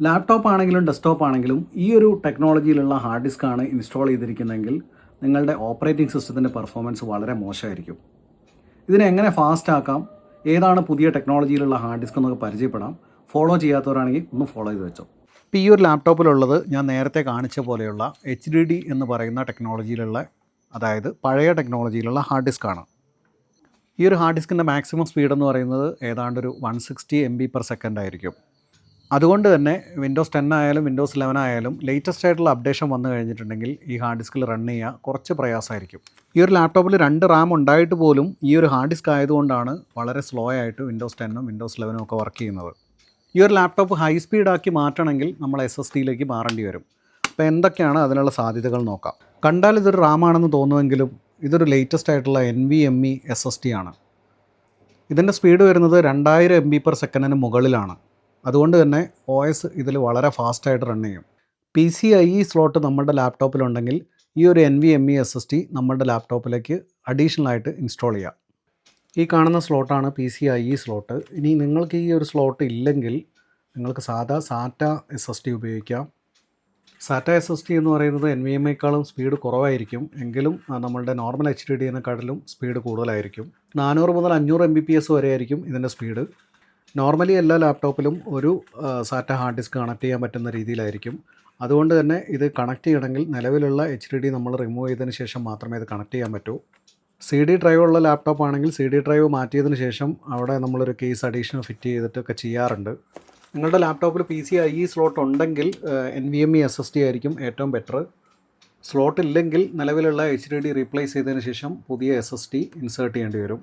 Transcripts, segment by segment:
Laptop ആണെങ്കിലും desktop ആണെങ്കിലും ഈ ഒരു ടെക്നോളജിയിലുള്ള ഹാർഡ് ഡിസ്ക് ആണ് ഇൻസ്റ്റാൾ ചെയ്തിരിക്കുന്നതെങ്കിൽ നിങ്ങളുടെ ഓപ്പറേറ്റിംഗ് സിസ്റ്റത്തിൻ്റെ പെർഫോമൻസ് വളരെ മോശമായിരിക്കും. ഇതിനെ എങ്ങനെ ഫാസ്റ്റ് ആക്കാം, ഏതാണ് പുതിയ ടെക്നോളജിയിലുള്ള ഹാർഡ് ഡിസ്ക് എന്നൊക്കെ പരിചയപ്പെടാം. ഫോളോ ചെയ്യാത്തവരാണെങ്കിൽ ഒന്ന് ഫോളോ ചെയ്ത് വെച്ചോ. ഇപ്പോൾ ഈ ഒരു ലാപ്ടോപ്പിലുള്ളത് ഞാൻ നേരത്തെ കാണിച്ച പോലെയുള്ള HDD എന്ന് പറയുന്ന ടെക്നോളജിയിലുള്ള, അതായത് പഴയ ടെക്നോളജിയിലുള്ള ഹാർഡ് ഡിസ്ക് ആണ്. ഈ ഒരു ഹാർഡ് ഡിസ്കിൻ്റെ മാക്സിമം സ്പീഡ് എന്ന് പറയുന്നത് ഏതാണ്ട് ഒരു 160 MB/s ആയിരിക്കും. അതുകൊണ്ട് തന്നെ വിൻഡോസ് 10 ആയാലും വിൻഡോസ് 11 ആയാലും ലേറ്റസ്റ്റ് ആയിട്ടുള്ള അപ്ഡേഷൻ വന്നു കഴിഞ്ഞിട്ടുണ്ടെങ്കിൽ ഈ ഹാർഡ് ഡിസ്കിൽ റൺ ചെയ്യുക കുറച്ച് പ്രയാസമായിരിക്കും. ഈ ഒരു ലാപ്ടോപ്പിൽ 2 RAM ഉണ്ടായിട്ട് പോലും ഈ ഒരു ഹാർഡ് ഡിസ്ക് ആയതുകൊണ്ടാണ് വളരെ സ്ലോ ആയിട്ട് വിൻഡോസ് 10ഉം വിൻഡോസ് 11ഉം ഒക്കെ വർക്ക് ചെയ്യുന്നത്. ഈ ഒരു ലാപ്ടോപ്പ് ഹൈ സ്പീഡാക്കി മാറ്റണമെങ്കിൽ നമ്മൾ SSDയിലേക്ക് മാറേണ്ടി വരും. അപ്പോൾ എന്തൊക്കെയാണ് അതിനുള്ള സാധ്യതകൾ നോക്കാം. കണ്ടാൽ ഇതൊരു RAM ആണെന്ന് തോന്നുമെങ്കിലും ഇതൊരു ലേറ്റസ്റ്റ് ആയിട്ടുള്ള NVMe SSD ആണ്. ഇതിൻ്റെ സ്പീഡ് വരുന്നത് 2000 MB/s മുകളിലാണ്. അതുകൊണ്ട് തന്നെ OS ഇതിൽ വളരെ ഫാസ്റ്റായിട്ട് റൺ ചെയ്യും. PCIe സ്ലോട്ട് നമ്മുടെ ലാപ്ടോപ്പിലുണ്ടെങ്കിൽ ഈ ഒരു NVMe SSD നമ്മുടെ ലാപ്ടോപ്പിലേക്ക് അഡീഷണൽ ആയിട്ട് ഇൻസ്റ്റാൾ ചെയ്യാം. ഈ കാണുന്ന സ്ലോട്ടാണ് PCIe സ്ലോട്ട്. ഇനി നിങ്ങൾക്ക് ഈ ഒരു സ്ലോട്ട് ഇല്ലെങ്കിൽ നിങ്ങൾക്ക് സാധാ SATA SSD ഉപയോഗിക്കാം. SATA SSD എന്ന് പറയുന്നത് NVMeക്കാളും സ്പീഡ് കുറവായിരിക്കും, എങ്കിലും നമ്മളുടെ നോർമൽ HDDനെക്കാട്ടിലും സ്പീഡ് കൂടുതലായിരിക്കും. 400 മുതൽ 500 Mbps വരെ ആയിരിക്കും ഇതിൻ്റെ സ്പീഡ്. നോർമലി എല്ലാ ലാപ്ടോപ്പിലും ഒരു SATA ഹാർഡ് ഡിസ്ക് കണക്ട് ചെയ്യാൻ പറ്റുന്ന രീതിയിലായിരിക്കും. അതുകൊണ്ട് തന്നെ ഇത് കണക്ട് ചെയ്യണമെങ്കിൽ നിലവിലുള്ള HDD നമ്മൾ റിമൂവ് ചെയ്തതിന് ശേഷം മാത്രമേ ഇത് കണക്ട് ചെയ്യാൻ പറ്റൂ. CD ഡ്രൈവ് ഉള്ള ലാപ്ടോപ്പ് ആണെങ്കിൽ CD ഡ്രൈവ് മാറ്റിയതിന് ശേഷം അവിടെ നമ്മളൊരു കേസ് അഡീഷണൽ ഫിറ്റ് ചെയ്തിട്ടൊക്കെ ചെയ്യാറുണ്ട്. നിങ്ങളുടെ ലാപ്ടോപ്പിൽ PCIe സ്ലോട്ട് ഉണ്ടെങ്കിൽ NVMe SSD ആയിരിക്കും ഏറ്റവും ബെറ്റർ. സ്ലോട്ട് ഇല്ലെങ്കിൽ നിലവിലുള്ള HDD റീപ്ലേസ് ചെയ്തതിന് ശേഷം പുതിയ SSD ഇൻസേർട്ട് ചെയ്യേണ്ടി വരും.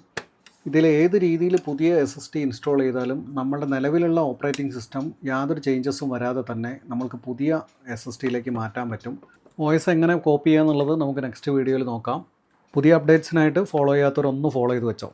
ഇതിൽ ഏത് രീതിയിൽ പുതിയ SSD ഇൻസ്റ്റാൾ ചെയ്താലും നമ്മുടെ നിലവിലുള്ള ഓപ്പറേറ്റിംഗ് സിസ്റ്റം യാതൊരു ചേഞ്ചസും വരാതെ തന്നെ നമുക്ക് പുതിയ SSDയിലേക്ക് മാറ്റാൻ പറ്റും. OS എങ്ങനെ കോപ്പി ചെയ്യുക എന്നുള്ളത് നമുക്ക് നെക്സ്റ്റ് വീഡിയോയിൽ നോക്കാം. പുതിയ അപ്ഡേറ്റ്സിനായിട്ട് ഫോളോ ചെയ്യാത്തവരൊന്ന് ഫോളോ ചെയ്ത് വെച്ചോ.